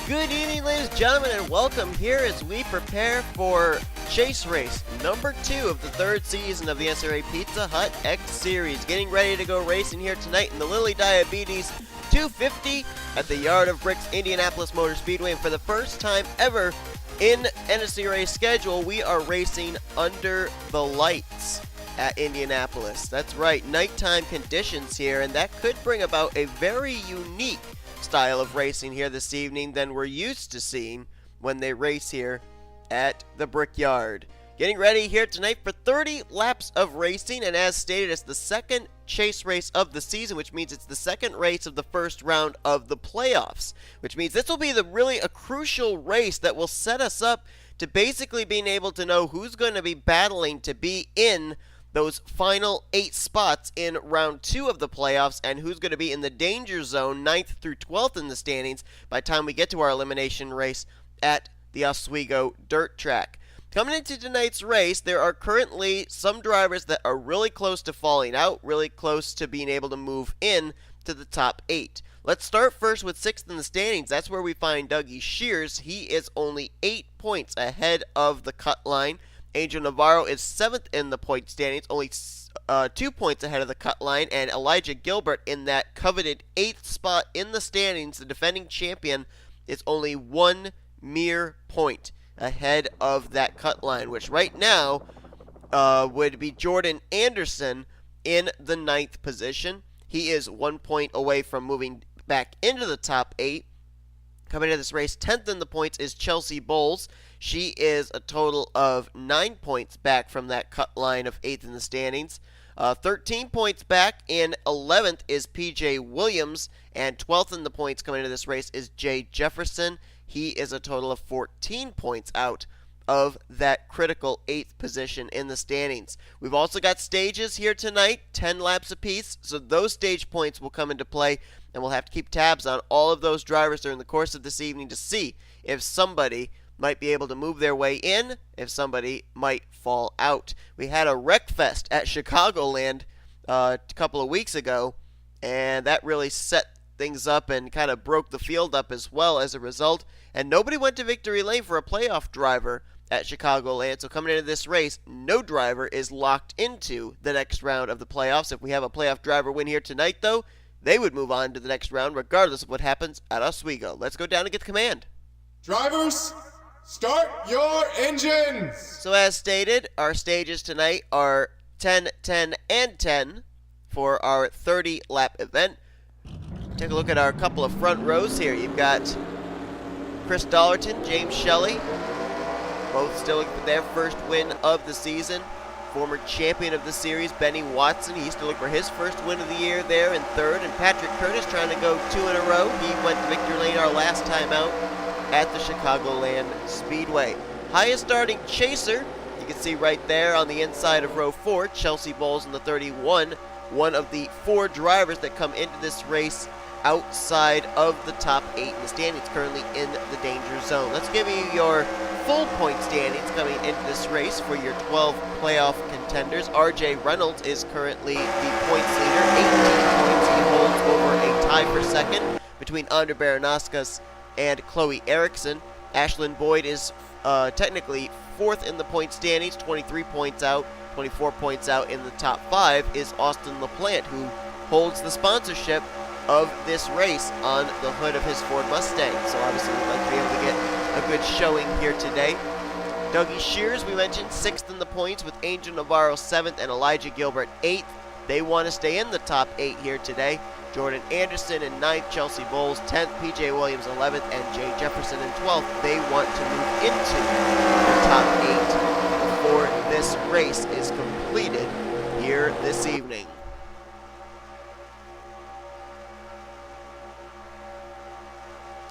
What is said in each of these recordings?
Good evening, ladies and gentlemen, and welcome here as we prepare for Chase Race number 2 of the 3rd season of the NNSCRA Pizza Hut X Series. Getting ready to go racing here tonight in the Lilly Diabetes 250 at the Yard of Bricks Indianapolis Motor Speedway. And for the first time ever in NNSCRA's schedule, we are racing under the lights at Indianapolis. That's right, nighttime conditions here, and that could bring about a very unique style of racing here this evening than we're used to seeing when they race here at the Brickyard. Getting ready here tonight for 30 laps of racing, and as stated, it's the second chase race of the season, which means it's the second race of the first round of the playoffs, which means this will be really a crucial race that will set us up to basically being able to know who's going to be battling to be in those final 8 spots in round 2 of the playoffs, and who's going to be in the danger zone 9th through 12th in the standings by the time we get to our elimination race at the Oswego dirt track. Coming into tonight's race, there are currently some drivers that are really close to falling out, really close to being able to move in to the top 8. Let's start first with 6th in the standings. That's where we find J Shears. He is only 8 points ahead of the cut line. Angel Navarro is 7th in the point standings, only 2 points ahead of the cut line, and Elijah Gilbert in that coveted 8th spot in the standings, the defending champion, is only 1 mere point ahead of that cut line, which right now would be Jordan Anderson in the 9th position. He is 1 point away from moving back into the top 8. Coming into this race, 10th in the points is Chelsea Bowles. She is a total of 9 points back from that cut line of 8th in the standings. 13 points back in 11th is PJ Williams, and 12th in the points coming into this race is J Jefferson. He is a total of 14 points out of that critical 8th position in the standings. We've also got stages here tonight, 10 laps apiece, so those stage points will come into play, and we'll have to keep tabs on all of those drivers during the course of this evening to see if somebody might be able to move their way in, if somebody might fall out. We had a wreck fest at Chicagoland a couple of weeks ago, and that really set things up and kind of broke the field up as well as a result, and nobody went to victory lane for a playoff driver at Chicagoland. So coming into this race, no driver is locked into the next round of the playoffs. If we have a playoff driver win here tonight, though, they would move on to the next round regardless of what happens at Oswego. Let's go down and get the command. Drivers, start your engines! So as stated, our stages tonight are 10, 10, and 10 for our 30-lap event. Take a look at our couple of front rows here. You've got C Dollerton, J Shelly, both still looking for their first win of the season. Former champion of the series, Benny Watson, he's still looking for his first win of the year there in 3rd. And Patrick Curtis trying to go 2 in a row. He went to victory lane our last time out at the Chicagoland Speedway. Highest starting chaser, you can see right there on the inside of row 4, Chelsea Bowles in the 31, one of the 4 drivers that come into this race outside of the top 8 in the standings, currently in the danger zone. Let's give you your full point standings coming into this race for your 12 playoff contenders. R Reynolds is currently the points leader, 18 points. He holds over a tie for second between A Baranauskas and Chloe Ericsson. Ashlyn Boyd is technically 4th in the point standings, 23 points out. 24 points out in the top 5 is Austin LaPlante, who holds the sponsorship of this race on the hood of his Ford Mustang. So obviously we'd like to be able to get a good showing here today. J Shears, we mentioned, 6th in the points with Angel Navarro 7th and Elijah Gilbert 8th. They want to stay in the top 8 here today. Jordan Anderson in 9th, Chelsea Bowles 10th, PJ Williams 11th, and J Jefferson in 12th. They want to move into the top 8 before this race is completed here this evening.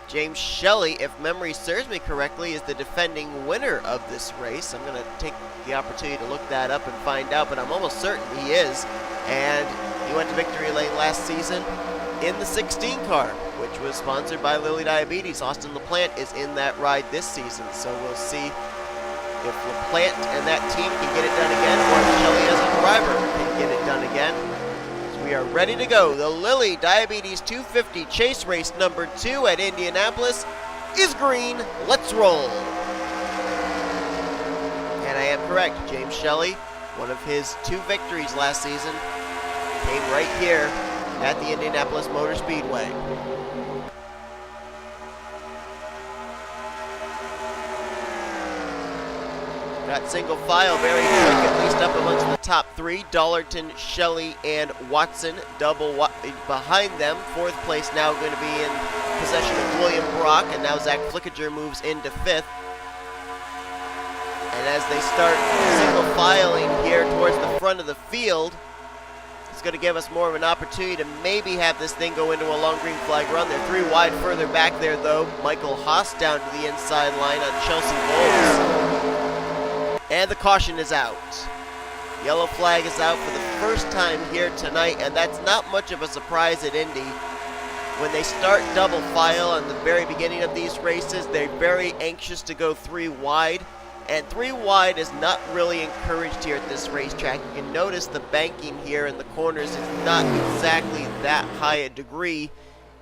J Shelly, if memory serves me correctly, is the defending winner of this race. I'm going to take the opportunity to look that up and find out, but I'm almost certain he is. And he went to victory lane last season in the 16 car, which was sponsored by Lilly Diabetes. Austin LaPlante is in that ride this season, so we'll see if LaPlante and that team can get it done again, or if Shelly as a driver can get it done again. So we are ready to go. The Lilly Diabetes 250 Chase Race number 2 at Indianapolis. is green. Let's roll. And I am correct. James Shelly, one of his 2 victories last season, came right here at the Indianapolis Motor Speedway. Got single file, very quick, at least up amongst the top 3. Dollerton, Shelly, and Watson double behind them. 4th place now going to be in possession of William Brock, and now Z Flickinger moves into 5th. And as they start single filing here towards the front of the field, it's going to give us more of an opportunity to maybe have this thing go into a long green flag run. They're 3 wide further back there, though. Michael Haas down to the inside line on Chelsea Bowles. And the caution is out. Yellow flag is out for the first time here tonight, and that's not much of a surprise at Indy. When they start double file in the very beginning of these races, they're very anxious to go 3 wide. And 3 wide is not really encouraged here at this racetrack. You can notice the banking here in the corners is not exactly that high a degree.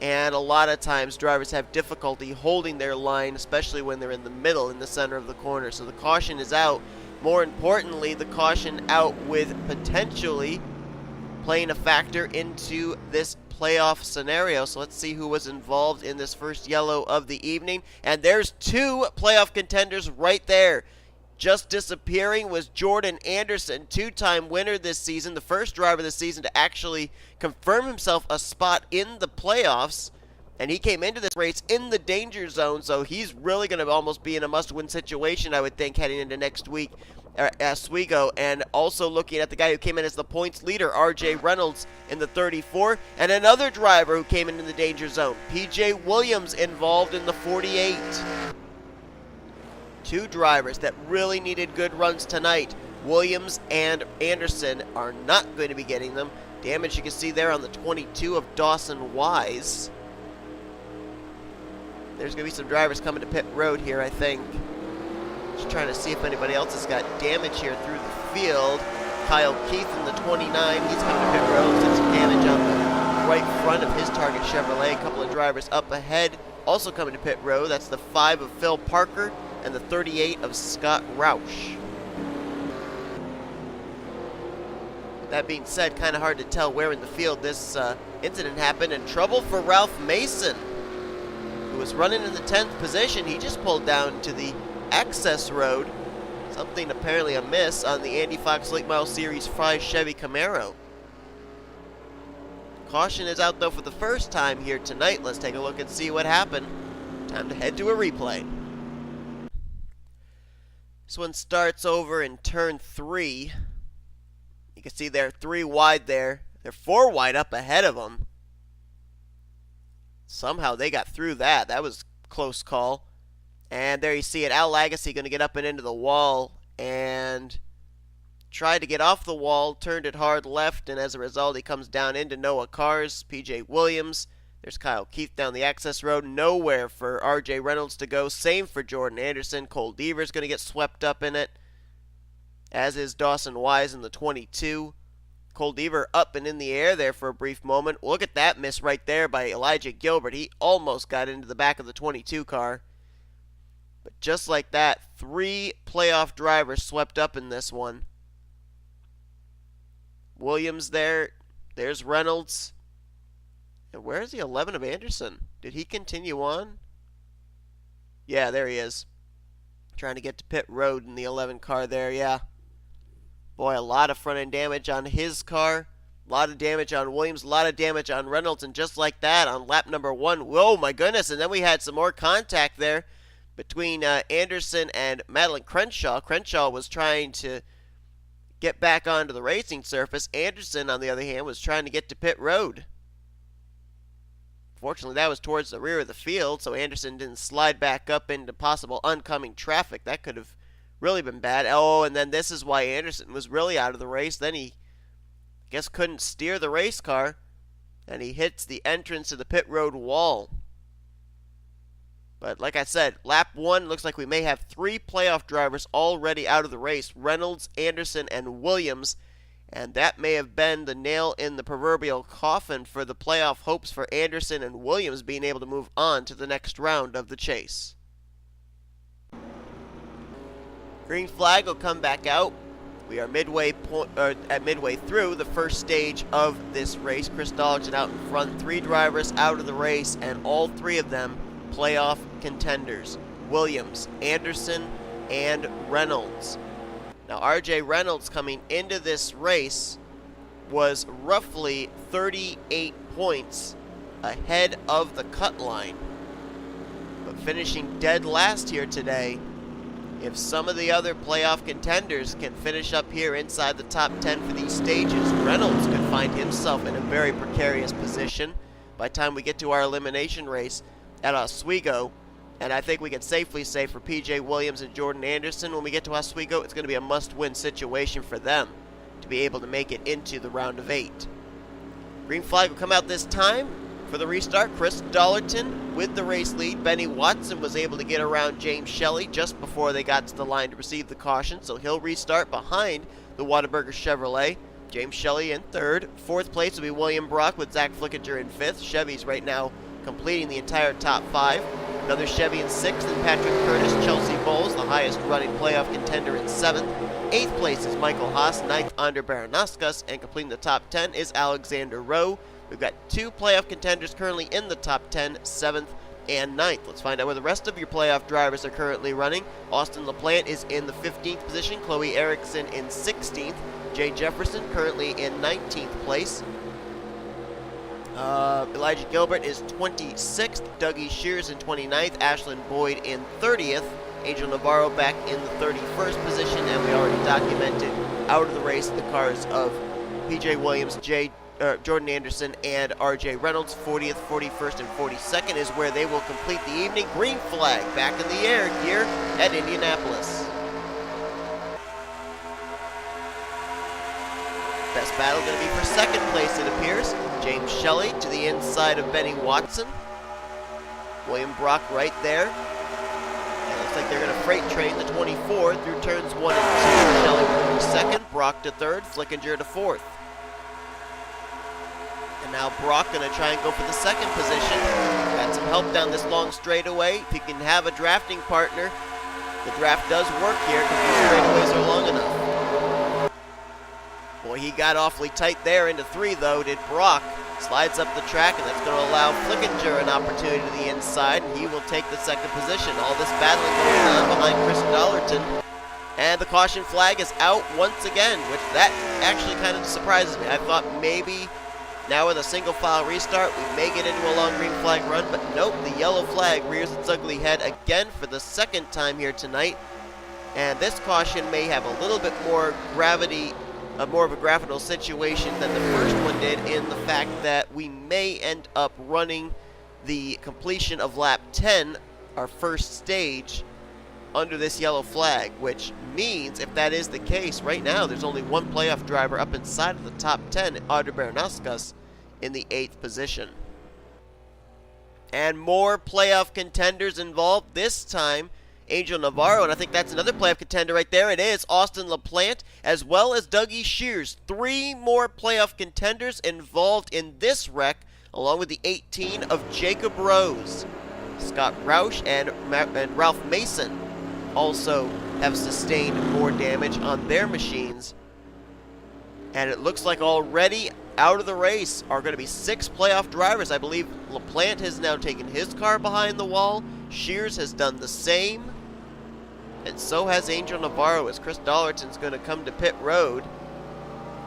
And a lot of times drivers have difficulty holding their line, especially when they're in the middle, in the center of the corner. So the caution is out. More importantly, the caution out with potentially playing a factor into this playoff scenario. So let's see who was involved in this first yellow of the evening. And there's 2 playoff contenders right there. Just disappearing was Jordan Anderson, 2-time winner this season, the first driver this season to actually confirm himself a spot in the playoffs. And he came into this race in the danger zone, so he's really going to almost be in a must-win situation, I would think, heading into next week at Oswego. And also looking at the guy who came in as the points leader, R Reynolds in the 34, and another driver who came in the danger zone, PJ Williams, involved in the 48. 2 drivers that really needed good runs tonight. Williams and Anderson are not going to be getting them. Damage you can see there on the 22 of Dawson Wise. There's going to be some drivers coming to pit road here, I think. Just trying to see if anybody else has got damage here through the field. Kyle Keith in the 29, he's coming to pit road. Took some damage on the right front of his target Chevrolet. A couple of drivers up ahead also coming to pit road. That's the 5 of Phil Parker and the 38 of Scott Roush. That being said, kind of hard to tell where in the field this incident happened. And trouble for Ralph Mason, who was running in the 10th position. He just pulled down to the access road. Something apparently amiss on the Andy Fox Late Model Series 5 Chevy Camaro. Caution is out, though, for the first time here tonight. Let's take a look and see what happened. Time to head to a replay. This one starts over in turn 3. You can see they're 3 wide there. They're 4 wide up ahead of them. Somehow they got through that. That was a close call. And there you see it. Al Lagasee going to get up and into the wall and tried to get off the wall, turned it hard left, and as a result he comes down into Noah Cars. PJ Williams. There's Kyle Keith down the access road. Nowhere for R Reynolds to go. Same for Jordan Anderson. Cole Deaver's going to get swept up in it, as is Dawson Wise in the 22. Cole Deaver up and in the air there for a brief moment. Look at that miss right there by Elijah Gilbert. He almost got into the back of the 22 car. But just like that, 3 playoff drivers swept up in this one. Williams there. There's Reynolds. And where's the 11 of Anderson? Did he continue on? Yeah, there he is. Trying to get to pit road in the 11 car there, yeah. Boy, a lot of front-end damage on his car. A lot of damage on Williams. A lot of damage on Reynolds. And just like that, on lap number 1. Whoa, my goodness. And then we had some more contact there between Anderson and Madeline Crenshaw. Crenshaw was trying to get back onto the racing surface. Anderson, on the other hand, was trying to get to pit road. Fortunately, that was towards the rear of the field, so Anderson didn't slide back up into possible oncoming traffic. That could have really been bad. Oh, and then this is why Anderson was really out of the race. Then he, I guess, couldn't steer the race car, and he hits the entrance to the pit road wall. But like I said, lap 1 looks like we may have 3 playoff drivers already out of the race. Reynolds, Anderson, and Williams. And that may have been the nail in the proverbial coffin for the playoff hopes for Anderson and Williams being able to move on to the next round of the chase. Green flag will come back out. We are midway through the first stage of this race. Chris Dollerton out in front, 3 drivers out of the race, and all 3 of them playoff contenders. Williams, Anderson, and Reynolds. Now, RJ Reynolds coming into this race was roughly 38 points ahead of the cut line. But finishing dead last here today, if some of the other playoff contenders can finish up here inside the top 10 for these stages, Reynolds could find himself in a very precarious position by the time we get to our elimination race at Oswego. And I think we can safely say for PJ Williams and Jordan Anderson, when we get to Oswego, it's going to be a must-win situation for them to be able to make it into the round of 8. Green flag will come out this time for the restart. Chris Dollerton with the race lead. Benny Watson was able to get around J Shelly just before they got to the line to receive the caution, so he'll restart behind the Whataburger Chevrolet. James Shelly in 3rd. 4th place will be William Brock with Zach Flickinger in 5th. Chevy's right now completing the entire top 5. Another Chevy in 6th, and Patrick Curtis. Chelsea Bowles, the highest running playoff contender, in 7th. 8th place is Michael Haas. 9th under Baranauskas, and completing the top 10 is A Rowe. We've got 2 playoff contenders currently in the top 10, 7th and 9th. Let's find out where the rest of your playoff drivers are currently running. Austin LaPlante is in the 15th position. Chloe Ericsson in 16th. J Jefferson currently in 19th place. Elijah Gilbert is 26th, Dougie Shears in 29th, Ashlyn Boyd in 30th, Angel Navarro back in the 31st position, and we already documented out of the race the cars of PJ Williams, Jordan Anderson, and RJ Reynolds. 40th, 41st, and 42nd is where they will complete the evening. Green flag back in the air here at Indianapolis. Best battle going to be for 2nd place, it appears. James Shelly to the inside of Benny Watson. William Brock right there. And it looks like they're going to freight train the 24 through turns 1 and 2. Shelly will be 2nd, Brock to 3rd, Flickinger to 4th. And now Brock going to try and go for the 2nd position. Got some help down this long straightaway. If he can have a drafting partner, the draft does work here because these straightaways are long enough. Boy, he got awfully tight there into 3, though, did Brock. Slides up the track, and that's going to allow Flickinger an opportunity to the inside, and he will take the 2nd position. All this battling going on behind Chris Dollerton. And the caution flag is out once again, which that actually kind of surprises me. I thought maybe now with a single file restart, we may get into a long green flag run, but nope, the yellow flag rears its ugly head again for the 2nd time here tonight. And this caution may have a little bit more gravity, more of a graphical situation than the first one did, in the fact that we may end up running the completion of lap 10, our first stage, under this yellow flag, which means if that is the case, right now there's only one playoff driver up inside of the top 10, A Baranauskas, in the 8th position. And more playoff contenders involved, this time Angel Navarro, and I think that's another playoff contender right there. It is Austin LaPlante, as well as Dougie Shears. 3 more playoff contenders involved in this wreck, along with the 18 of Jacob Rose. Scott Roush and Ralph Mason also have sustained more damage on their machines. And it looks like already out of the race are going to be 6 playoff drivers. I believe LaPlante has now taken his car behind the wall. Shears has done the same. And so has Angel Navarro, as Chris Dollerton's going to come to pit road.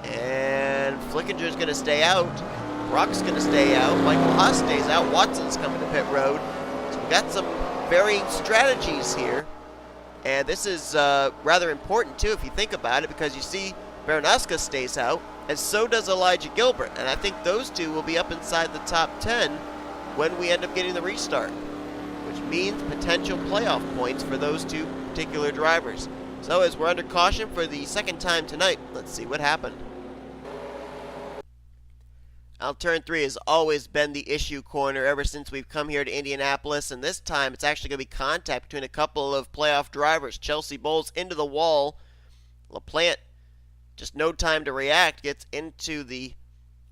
And Flickinger's going to stay out. Brock's going to stay out. Michael Haas stays out. Watson's coming to pit road. So we've got some varying strategies here. And this is rather important, too, if you think about it, because you see Baranauskas stays out, and so does Elijah Gilbert. And I think those 2 will be up inside the top 10 when we end up getting the restart, which means potential playoff points for those 2 particular drivers. So as we're under caution for the 2nd time tonight, let's see what happened. Turn 3 has always been the issue corner ever since we've come here to Indianapolis, and this time it's actually going to be contact between a couple of playoff drivers. Chelsea Bowles into the wall. LaPlante just no time to react, gets into the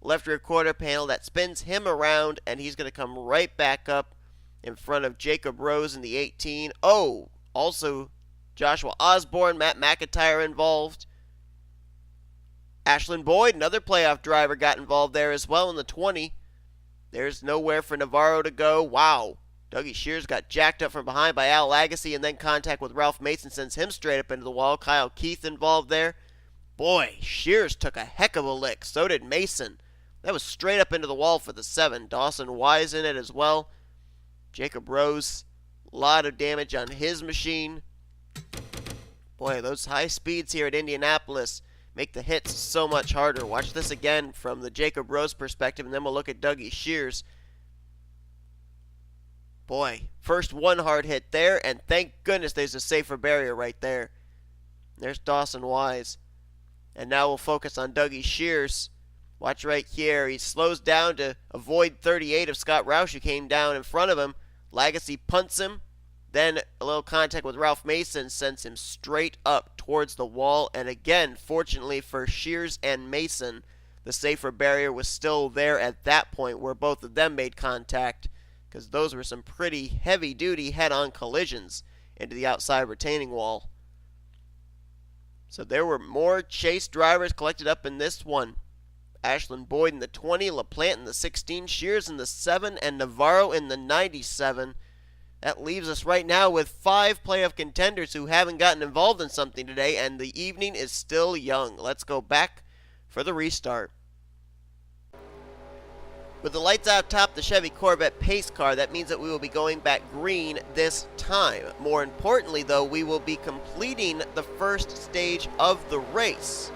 left rear quarter panel. That spins him around, and he's going to come right back up in front of Jacob Rose in the 18. Oh, also Joshua Osborne, Matt McIntire involved. Ashlyn Boyd, another playoff driver, got involved there as well in the 20. There's nowhere for Navarro to go. Wow. Dougie Shears got jacked up from behind by A Lagasee, and then contact with Ralph Mason sends him straight up into the wall. Kyle Keith involved there. Boy, Shears took a heck of a lick. So did Mason. That was straight up into the wall for the 7. Dawson Wise in it as well. Jacob Rose, a lot of damage on his machine. Boy, those high speeds here at Indianapolis make the hits so much harder. Watch this again from the Jacob Rose perspective, and then we'll look at Dougie Shears. Boy, first one hard hit there, and thank goodness there's a safer barrier right there. There's Dawson Wise. And now we'll focus on Dougie Shears. Watch right here. He slows down to avoid 38 of Scott Roush, who came down in front of him. Lagasee punts him. Then a little contact with Ralph Mason sends him straight up towards the wall. And again, fortunately for Shears and Mason, the safer barrier was still there at that point where both of them made contact, because those were some pretty heavy-duty head-on collisions into the outside retaining wall. So there were more chase drivers collected up in this one. Ashlyn Boyd in the 20, LaPlante in the 16, Shears in the 7, and Navarro in the 97. That leaves us right now with 5 playoff contenders who haven't gotten involved in something today, and the evening is still young. Let's go back for the restart. With the lights out top, the Chevy Corvette pace car, that means that we will be going back green this time. More importantly, though, we will be completing the first stage of the race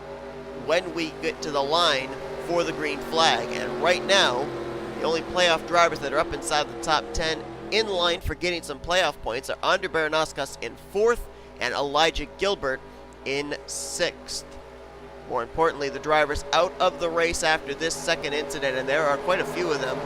when we get to the line for the green flag. And right now, the only playoff drivers that are up inside the top 10 in line for getting some playoff points are A Baranauskas in 4th and Elijah Gilbert in 6th. More importantly, the drivers out of the race after this second incident, and there are quite a few of them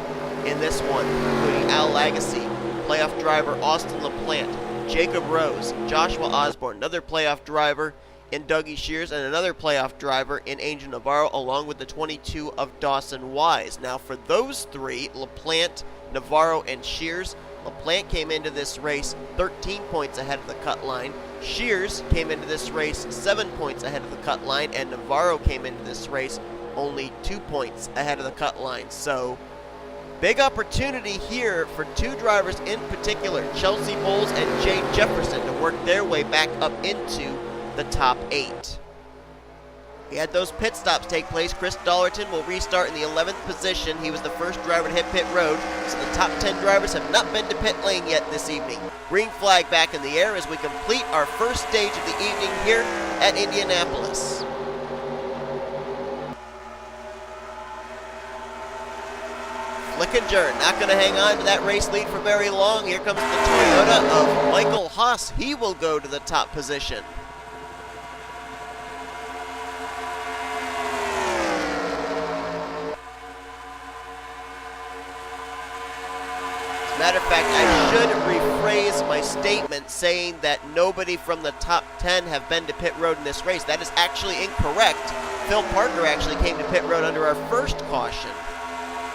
in this one, including A Lagasee, playoff driver Austin LaPlante, Jacob Rose, Joshua Osborne, another playoff driver in Dougie Shears, and another playoff driver in Angel Navarro, along with the 22 of Dawson Wise. Now for those 3, LaPlante, Navarro, and Shears, LaPlante came into this race 13 points ahead of the cut line. Shears came into this race 7 points ahead of the cut line, and Navarro came into this race only 2 points ahead of the cut line. So, big opportunity here for 2 drivers in particular, Chelsea Bowles and J Jefferson, to work their way back up into the top 8. We had those pit stops take place. Chris Dollerton will restart in the 11th position. He was the first driver to hit pit road, so the top 10 drivers have not been to pit lane yet this evening. Green flag back in the air as we complete our first stage of the evening here at Indianapolis. Flickinger not going to hang on to that race lead for very long. Here comes the Toyota of Michael Haas. He will go to the top position. Matter of fact, I should rephrase my statement saying that nobody from the top 10 have been to pit road in this race. That is actually incorrect. Phil Parker actually came to pit road under our first caution,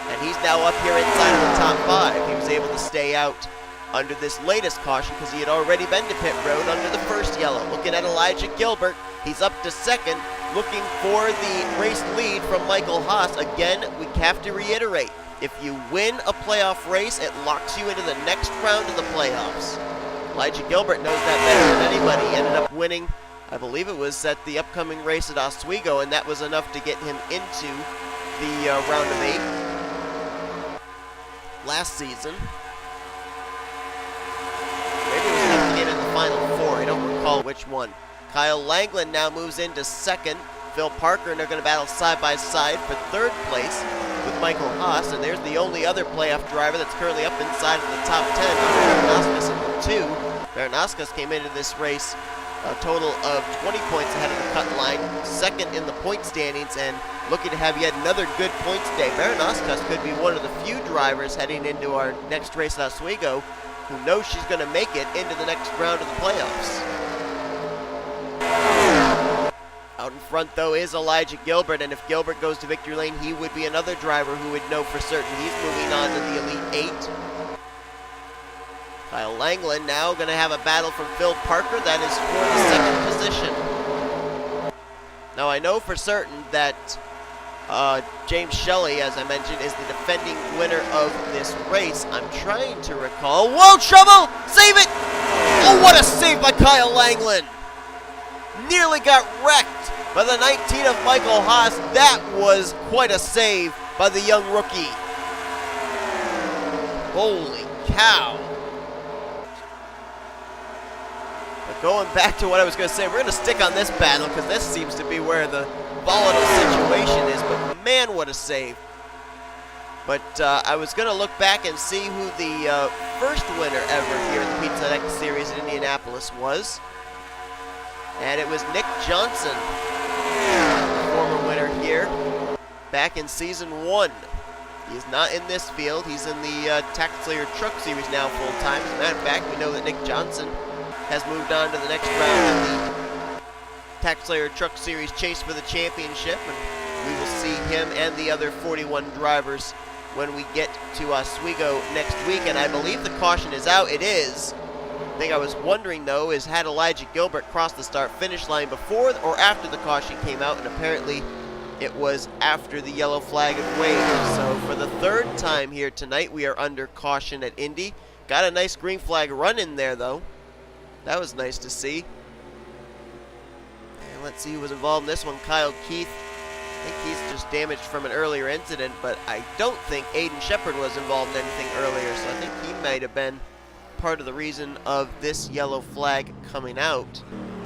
and he's now up here inside of the top 5. He was able to stay out under this latest caution because he had already been to pit road under the first yellow. Looking at Elijah Gilbert, he's up to 2nd, looking for the race lead from Michael Haas. Again, we have to reiterate, if you win a playoff race, it locks you into the next round of the playoffs. Elijah Gilbert knows that better than anybody. He ended up winning, I believe it was at the upcoming race at Oswego, and that was enough to get him into the round of 8 last season. Maybe it was enough to get in the final 4. I don't recall which one. Kyle Langland now moves into 2nd. Phil Parker, and they're going to battle side by side for 3rd place with Michael Haas, and there's the only other playoff driver that's currently up inside of the top 10, Baranauskas in the 2. Baranauskas came into this race a total of 20 points ahead of the cut line, 2nd in the point standings, and looking to have yet another good points day. Baranauskas could be one of the few drivers heading into our next race at Oswego who knows she's going to make it into the next round of the playoffs. Out in front, though, is Elijah Gilbert, and if Gilbert goes to victory lane, he would be another driver who would know for certain he's moving on to the Elite 8. Kyle Langland now going to have a battle from Phil Parker. That is for the second position. Now, I know for certain that J Shelly, as I mentioned, is the defending winner of this race. I'm trying to recall. Whoa, trouble! Save it! Oh, what a save by Kyle Langland! Nearly got wrecked by the 19 of Michael Haas. That was quite a save by the young rookie. Holy cow. But going back to what I was going to say, we're going to stick on this battle because this seems to be where the volatile situation is. But man, what a save. But I was going to look back and see who the first winner ever here in the Pizza X Series in Indianapolis was. And it was Nick Johnson, former winner here, back in Season 1. He's not in this field. He's in the Tax Slayer Truck Series now full-time. As a matter of fact, we know that Nick Johnson has moved on to the next round of the Tax Slayer Truck Series chase for the championship. And we will see him and the other 41 drivers when we get to Oswego next week. And I believe the caution is out. It is. The thing I was wondering, though, is had Elijah Gilbert crossed the start-finish line before or after the caution came out, and apparently it was after the yellow flag had waved. So for the third time here tonight, we are under caution at Indy. Got a nice green flag run in there, though. That was nice to see. And let's see who was involved in this one. Kyle Keith. I think he's just damaged from an earlier incident, but I don't think Aiden Shepard was involved in anything earlier, so I think he might have been part of the reason of this yellow flag coming out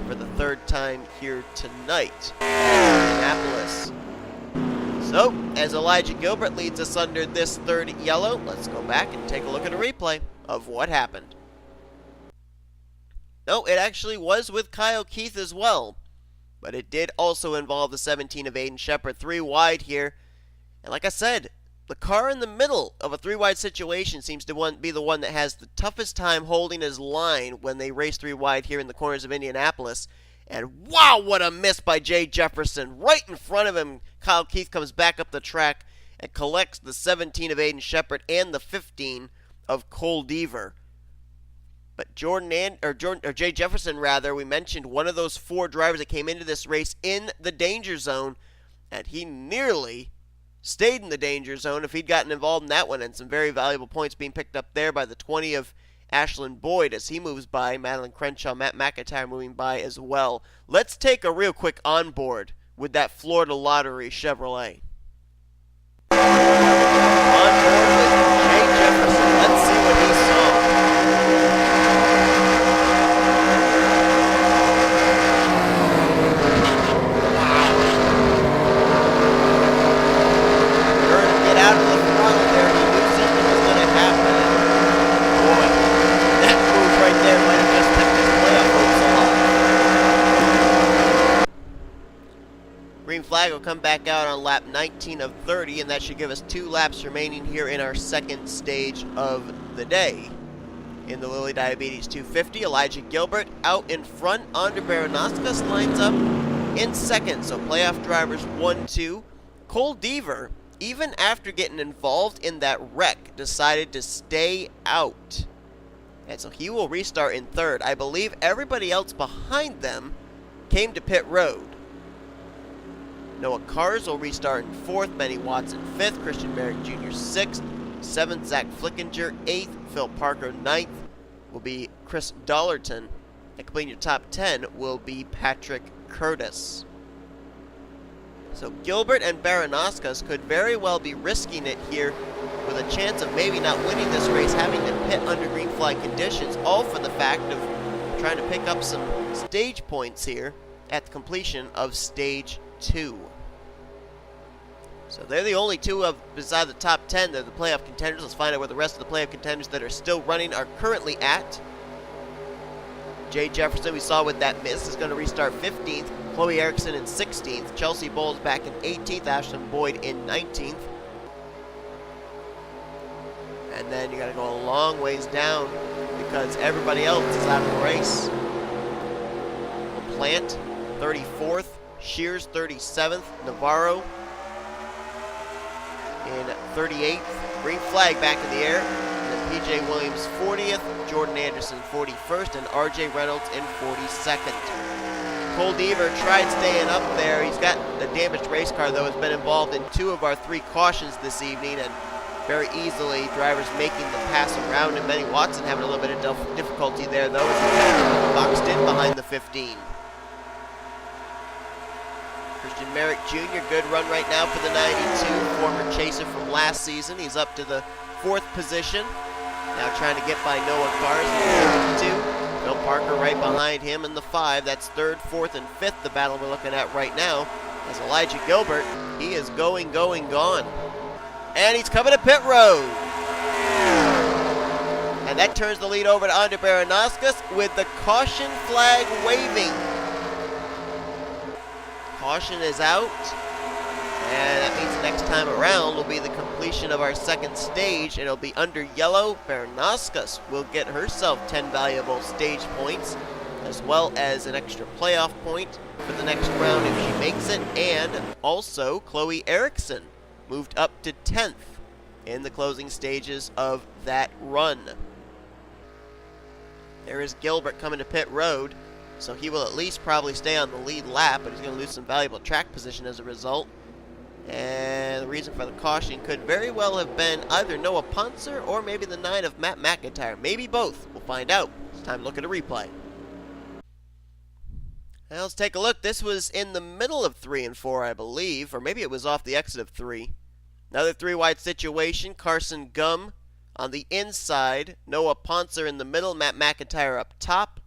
for the third time here tonight in Indianapolis. So, as Elijah Gilbert leads us under this third yellow, let's go back and take a look at a replay of what happened. No, it actually was with Kyle Keith as well, but it did also involve the 17 of Aiden Shepard, 3 wide here. And like I said, the car in the middle of a 3-wide situation seems to be the one that has the toughest time holding his line when they race 3 wide here in the corners of Indianapolis. And wow, what a miss by J Jefferson. Right in front of him, Kyle Keith comes back up the track and collects the 17 of Aiden Shepard and the 15 of Cole Deaver. But J Jefferson, we mentioned one of those 4 drivers that came into this race in the danger zone, and he nearly stayed in the danger zone if he'd gotten involved in that one, and some very valuable points being picked up there by the 20 of Ashland Boyd as he moves by, Madeline Crenshaw, Matt McIntire moving by as well. Let's take a real quick onboard with that Florida Lottery Chevrolet. Onboard with J Jefferson. Let's see what he saw. Out of the throttle there, he knew something was going to happen. Boy, that move right there might have just kept his playoff hopes alive. Green flag will come back out on lap 19 of 30, and that should give us 2 laps remaining here in our second stage of the day. In the Lilly Diabetes 250, Elijah Gilbert out in front. A Baranauskas lines up in second, so playoff drivers 1-2. Cole Deaver, even after getting involved in that wreck, decided to stay out. And so he will restart in third. I believe everybody else behind them came to pit road. Noah Cars will restart in fourth, Benny Watson fifth, Christian Merrick Jr. sixth, seventh, Z Flickinger eighth, Phil Parker ninth, will be Chris Dollerton. And completing your top 10 will be Patrick Curtis. So Gilbert and Baranauskas could very well be risking it here with a chance of maybe not winning this race, having to pit under green flag conditions, all for the fact of trying to pick up some stage points here at the completion of stage 2. So they're the only 2 of beside the top 10. They're the playoff contenders. Let's find out where the rest of the playoff contenders that are still running are currently at. J Jefferson, we saw with that miss, is going to restart 15th. Chloe Ericsson in 16th. Chelsea Bowles back in 18th. Ashland Boyd in 19th. And then you got to go a long ways down because everybody else is out of the race. LaPlante, 34th. Shears 37th, Navarro in 38th. Green flag back in the air. And then PJ Williams 40th, Jordan Anderson 41st, and RJ Reynolds in 42nd. Cole Deaver tried staying up there. He's got a damaged race car, though, has been involved in 2 of our 3 cautions this evening, and very easily drivers making the pass around, and Benny Watson having a little bit of difficulty there, though, as he boxed in behind the 15. Christian Merrick Jr., good run right now for the 92, former chaser from last season. He's up to the 4th position. Now trying to get by Noah Cars in the 32. Phil Parker right behind him in the 5. That's 3rd, 4th, and 5th, the battle we're looking at right now. As Elijah Gilbert, he is going, gone. And he's coming to pit road. And that turns the lead over to A Baranauskas with the caution flag waving. Caution is out. And that means next time around will be the completion of our 2nd stage, and it'll be under yellow. Baranauskas will get herself 10 valuable stage points, as well as an extra playoff point for the next round if she makes it, and also Chloe Ericsson moved up to 10th in the closing stages of that run. There is Gilbert coming to pit road, so he will at least probably stay on the lead lap, but he's going to lose some valuable track position as a result. And the reason for the caution could very well have been either Noah Pontzer or maybe the 9 of M McIntire. Maybe both. We'll find out. It's time to look at a replay. Now let's take a look. This was in the middle of 3 and 4, I believe, or maybe it was off the exit of 3. Another 3-wide situation. Carson Gum on the inside. Noah Pontzer in the middle. M McIntire up top.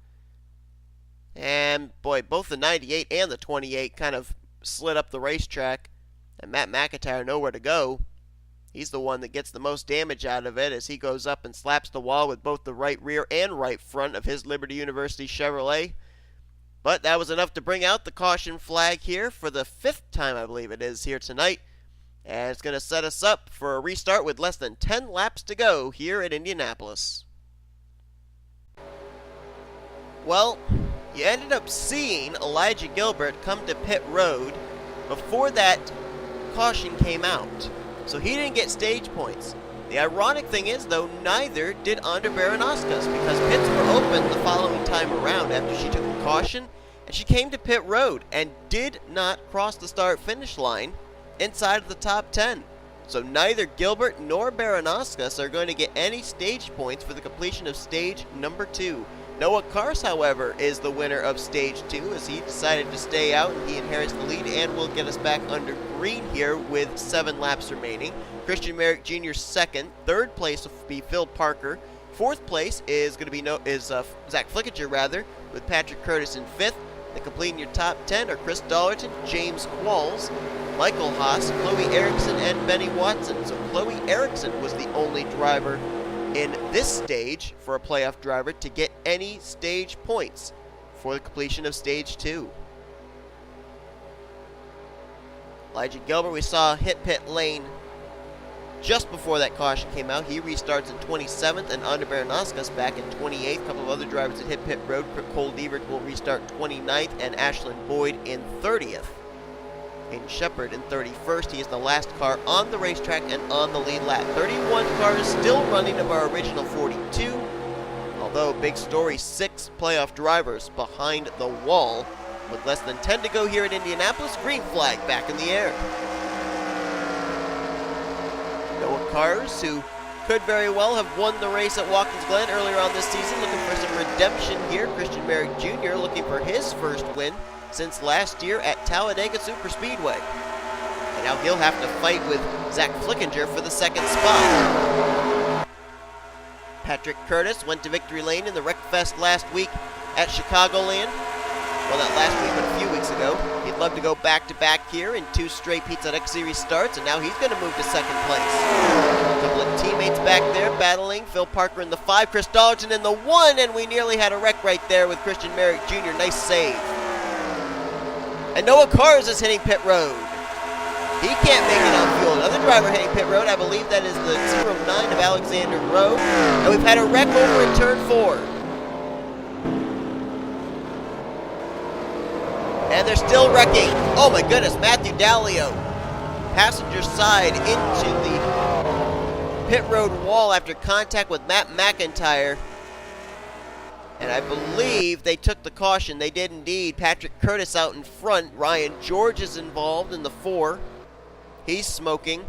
And, boy, both the 98 and the 28 kind of slid up the racetrack. And M McIntire nowhere to go. He's the one that gets the most damage out of it as he goes up and slaps the wall with both the right rear and right front of his Liberty University Chevrolet. But that was enough to bring out the caution flag here for the 5th time, I believe it is, here tonight. And it's going to set us up for a restart with less than 10 laps to go here at Indianapolis. Well, you ended up seeing Elijah Gilbert come to pit road before that caution came out, so he didn't get stage points. The ironic thing is, though, neither did A Baranauskas, because pits were open the following time around after she took the caution, and she came to pit road and did not cross the start-finish line inside of the top 10. So neither Gilbert nor Baranauskas are going to get any stage points for the completion of stage number 2. Noah Cars, however, is the winner of Stage 2 as he decided to stay out and he inherits the lead and will get us back under green here with 7 laps remaining. Christian Merrick Jr. 2nd. 3rd place will be Phil Parker. 4th place is going to be Zach Flickinger, rather, with Patrick Curtis in 5th. And completing your top 10 are Chris Dollerton, James Qualls, Michael Haas, Chloe Ericsson, and Benny Watson. So Chloe Ericsson was the only driver in this stage for a playoff driver to get any stage points for the completion of Stage 2. Elijah Gilbert, we saw hit pit lane just before that caution came out. He restarts in 27th, and A Baranauskas back in 28th. A couple of other drivers that hit pit road. Cole Deaver will restart 29th, and Ashlyn Boyd in 30th. Hayden Shepard in 31st. He is the last car on the racetrack and on the lead lap. 31 cars still running of our original 42. Although, big story, 6 playoff drivers behind the wall. With less than 10 to go here at Indianapolis, green flag back in the air. Noah Cars, who could very well have won the race at Watkins Glen earlier on this season, looking for some redemption here. Christian Merrick Jr. looking for his first win since last year at Talladega Superspeedway. And now he'll have to fight with Zach Flickinger for the 2nd spot. Patrick Curtis went to victory lane in the Wreckfest last week at Chicagoland. Well, not last week, but a few weeks ago. He'd love to go back-to-back here in 2 straight Pizza X Series starts, and now he's going to move to 2nd place. A couple of teammates back there battling. Phil Parker in the 5, Chris Dollerton in the 1, and we nearly had a wreck right there with Christian Merrick Jr. Nice save. And Noah Cars is hitting pit road. He can't make it on fuel. Another driver hitting pit road, I believe that is the 09 of Alexander Rowe. And we've had a wreck over in turn 4. And they're still wrecking. Oh my goodness, Matthew Dalio. Passenger side into the pit road wall after contact with M McIntire. And I believe they took the caution. They did indeed. Patrick Curtis out in front. Ryan George is involved in the 4. He's smoking.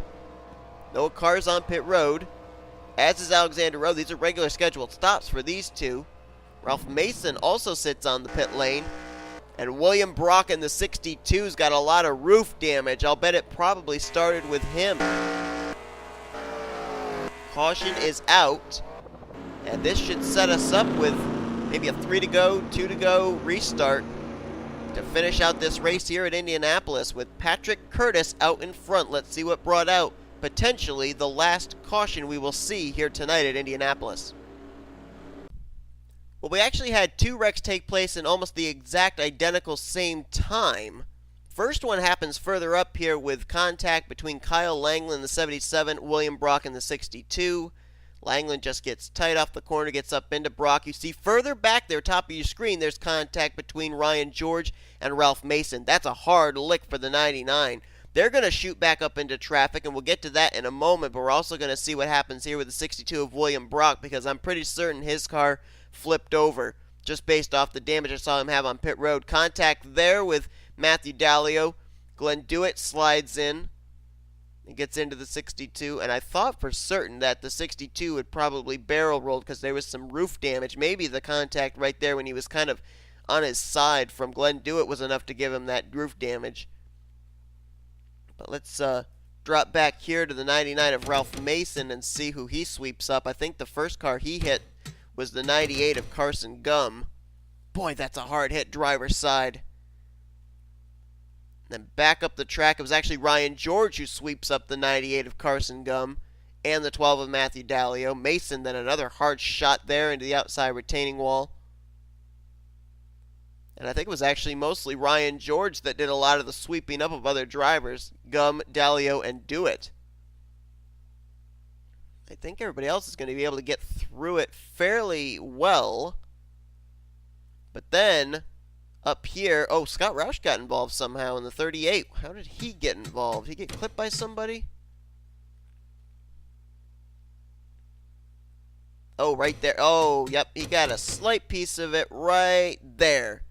No cars on pit road. As is Alexander Rowe. These are regular scheduled stops for these two. Ralph Mason also sits on the pit lane. And William Brock in the 62's got a lot of roof damage. I'll bet it probably started with him. Caution is out. And this should set us up with maybe a 3 to go, 2 to go restart to finish out this race here at Indianapolis with Patrick Curtis out in front. Let's see what brought out potentially the last caution we will see here tonight at Indianapolis. Well, we actually had 2 wrecks take place in almost the exact identical same time. First one happens further up here with contact between Kyle Langland in the 77, William Brock in the 62. Langland just gets tight off the corner, gets up into Brock. You see further back there, top of your screen, there's contact between Ryan George and Ralph Mason. That's a hard lick for the 99. They're going to shoot back up into traffic, and we'll get to that in a moment, but we're also going to see what happens here with the 62 of William Brock, because I'm pretty certain his car flipped over just based off the damage I saw him have on pit road. Contact there with Matthew Dalio. Glenn Dewitt slides in. He gets into the 62, and I thought for certain that the 62 would probably barrel roll because there was some roof damage. Maybe the contact right there when he was kind of on his side from Glenn Dewitt was enough to give him that roof damage. But let's drop back here to the 99 of Ralph Mason and see who he sweeps up. I think the first car he hit was the 98 of Carson Gum. Boy, that's a hard hit driver's side. Then back up the track, it was actually Ryan George who sweeps up the 98 of Carson Gum and the 12 of Matthew Dalio. Mason then another hard shot there into the outside retaining wall. And I think it was actually mostly Ryan George that did a lot of the sweeping up of other drivers. Gum, Dalio, and Dewitt. I think everybody else is going to be able to get through it fairly well. But then, up here, oh, Scott Roush got involved somehow in the 38. How did he get involved? Did he get clipped by somebody? Oh, right there. Oh, yep, he got a slight piece of it right there.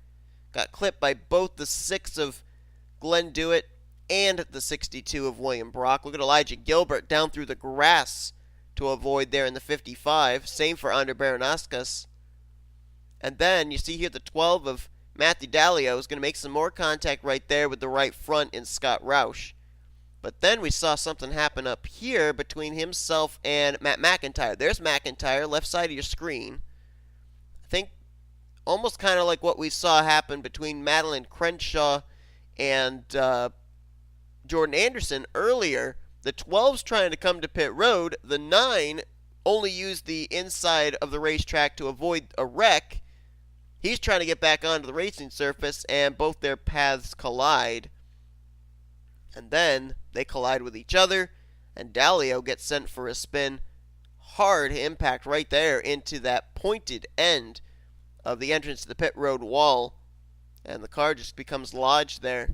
Got clipped by both the 6 of Glenn Dewitt and the 62 of William Brock. Look at Elijah Gilbert down through the grass to avoid there in the 55. Same for A Baranauskas. And then you see here the 12 of Matthew Dalio is going to make some more contact right there with the right front in Scott Roush. But then we saw something happen up here between himself and M McIntire. There's McIntire, left side of your screen. I think almost kind of like what we saw happen between Madeline Crenshaw and Jordan Anderson earlier. The 12's trying to come to pit road. The 9 only used the inside of the racetrack to avoid a wreck. He's trying to get back onto the racing surface, and both their paths collide. And then they collide with each other, and Dalio gets sent for a spin. Hard impact right there into that pointed end of the entrance to the pit road wall, and the car just becomes lodged there.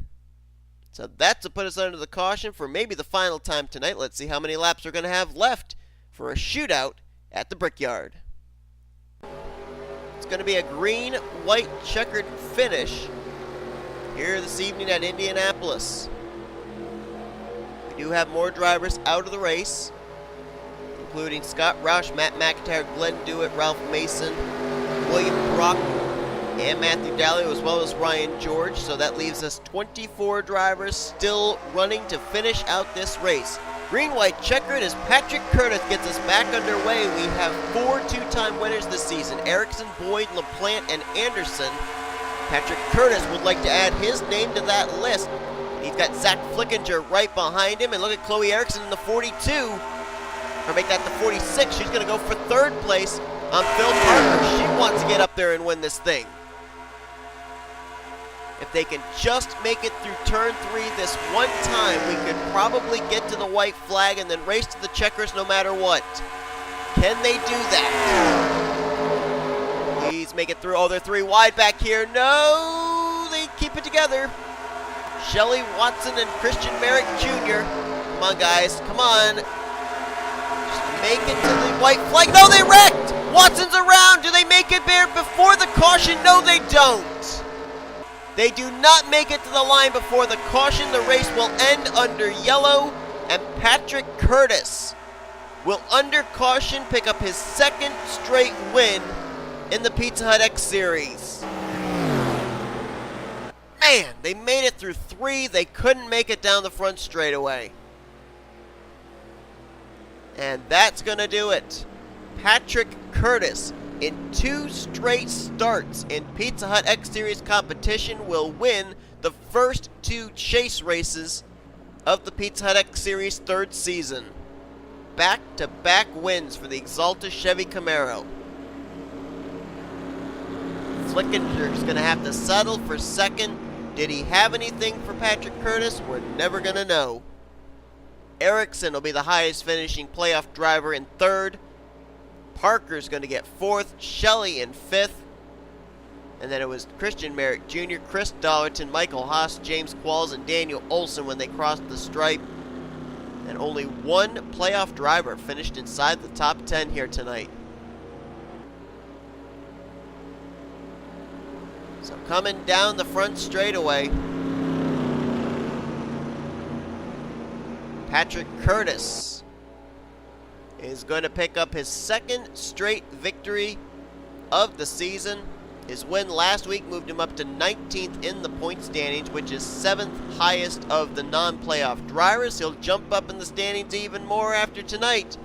So that's to put us under the caution for maybe the final time tonight. Let's see how many laps we're going to have left for a shootout at the Brickyard. It's going to be a green-white checkered finish here this evening at Indianapolis. We do have more drivers out of the race, including Scott Roush, M McIntire, Glenn Dewitt, Ralph Mason, William Brock, and Matthew Dalio, as well as Ryan George. So that leaves us 24 drivers still running to finish out this race. Green-white checkered as Patrick Curtis gets us back underway. We have 4 two-time winners this season: Ericsson, Boyd, LaPlante, and Anderson. Patrick Curtis would like to add his name to that list. He's got Z Flickinger right behind him, and look at Chloe Ericsson in the 42. Or make that the 46. She's going to go for 3rd place on Phil Parker. She wants to get up there and win this thing. If they can just make it through turn 3 this one time, we could probably get to the white flag and then race to the checkers no matter what. Can they do that? Please make it through. Oh, they're 3 wide back here. No, they keep it together. Shelly, Watson, and Christian Merrick Jr. Come on, guys. Come on. Just make it to the white flag. No, they wrecked! Watson's around. Do they make it there before the caution? No, they don't. They do not make it to the line before the caution. The race will end under yellow, and Patrick Curtis will, under caution, pick up his second straight win in the Pizza Hut X Series. Man, they made it through 3. They couldn't make it down the front straightaway. And that's going to do it. Patrick Curtis, in 2 straight starts in Pizza Hut X Series competition, will win the first 2 chase races of the Pizza Hut X Series 3rd season. Back-to-back wins for the Axalta Chevy Camaro. Flickinger's going to have to settle for second. Did he have anything for Patrick Curtis? We're never going to know. Ericsson will be the highest finishing playoff driver in 3rd. Parker's going to get 4th. Shelly in 5th. And then it was Christian Merrick Jr., Chris Dollerton, Michael Haas, J Qualls, and Daniel Olson when they crossed the stripe. And only 1 playoff driver finished inside the top 10 here tonight. So coming down the front straightaway, Patrick Curtis is going to pick up his 2nd straight victory of the season. His win last week moved him up to 19th in the point standings, which is 7th highest of the non-playoff drivers. He'll jump up in the standings even more after tonight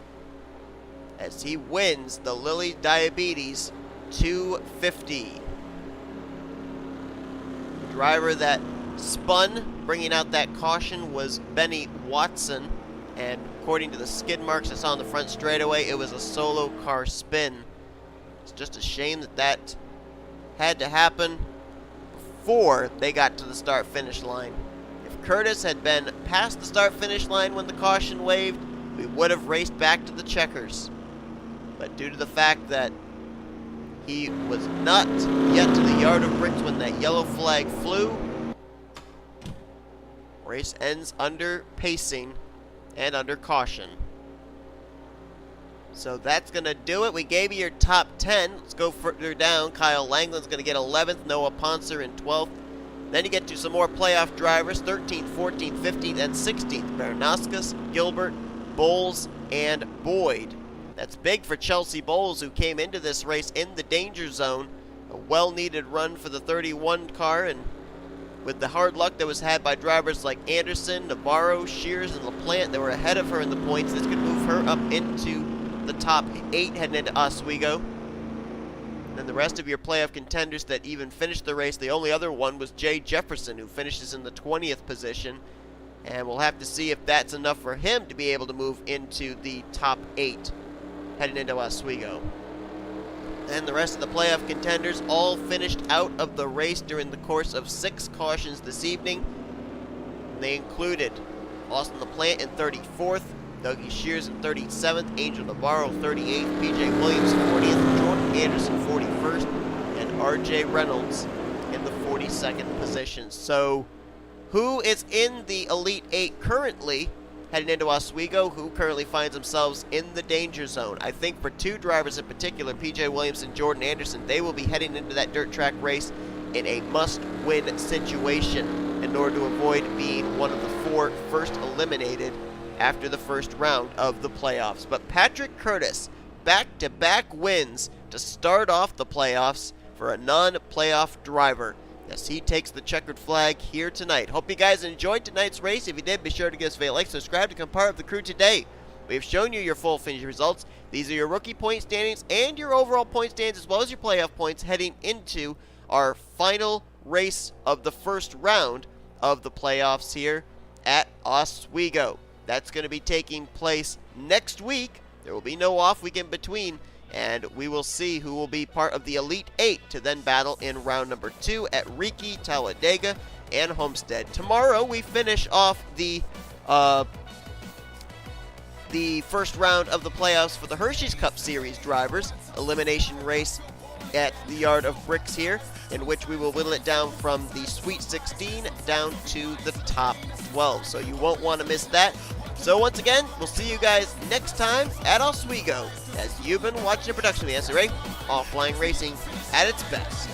as he wins the Lilly Diabetes 250. The driver that spun, bringing out that caution, was Benny Watson, and according to the skid marks I saw on the front straightaway, it was a solo car spin. It's just a shame that that had to happen before they got to the start-finish line. If Curtis had been past the start-finish line when the caution waved, we would have raced back to the checkers. But due to the fact that he was not yet to the yard of bricks when that yellow flag flew, race ends under pacing and under caution. So that's going to do it. We gave you your top 10. Let's go further down. Kyle Langland's going to get 11th. Noah Pontzer in 12th. Then you get to some more playoff drivers. 13th, 14th, 15th, and 16th. Baranauskas, Gilbert, Bowles, and Boyd. That's big for Chelsea Bowles, who came into this race in the danger zone. A well-needed run for the 31 car, and with the hard luck that was had by drivers like Anderson, Navarro, Shears, and LaPlante that were ahead of her in the points, this could move her up into the top 8 heading into Oswego. And then the rest of your playoff contenders that even finished the race, the only other one was J Jefferson, who finishes in the 20th position. And we'll have to see if that's enough for him to be able to move into the top 8 heading into Oswego. And the rest of the playoff contenders all finished out of the race during the course of 6 cautions this evening. They included Austin LaPlante in 34th, Dougie Shears in 37th, Angel Navarro 38th, PJ Williams 40th, Jordan Anderson 41st, and RJ Reynolds in the 42nd position. So who is in the Elite 8 currently heading into Oswego, who currently finds themselves in the danger zone? I think for 2 drivers in particular, PJ Williams and Jordan Anderson, they will be heading into that dirt track race in a must-win situation in order to avoid being one of the 4 first eliminated after the first round of the playoffs. But Patrick Curtis, back-to-back wins to start off the playoffs for a non-playoff driver, as he takes the checkered flag here tonight. Hope you guys enjoyed tonight's race. If you did, be sure to give us a like, subscribe to become part of the crew today. We have shown you your full finish results. These are your rookie point standings and your overall point standings, as well as your playoff points heading into our final race of the first round of the playoffs here at Oswego. That's going to be taking place next week. There will be no off week in between, and we will see who will be part of the Elite 8 to then battle in round number 2 at Riki, Talladega, and Homestead. Tomorrow we finish off the first round of the playoffs for the Hershey's Cup Series drivers. Elimination race at the Yard of Bricks here, in which we will whittle it down from the Sweet 16 down to the top 12. So you won't want to miss that. So once again, we'll see you guys next time at Oswego, as you've been watching a production of the NSCRA, Offline Racing at its best.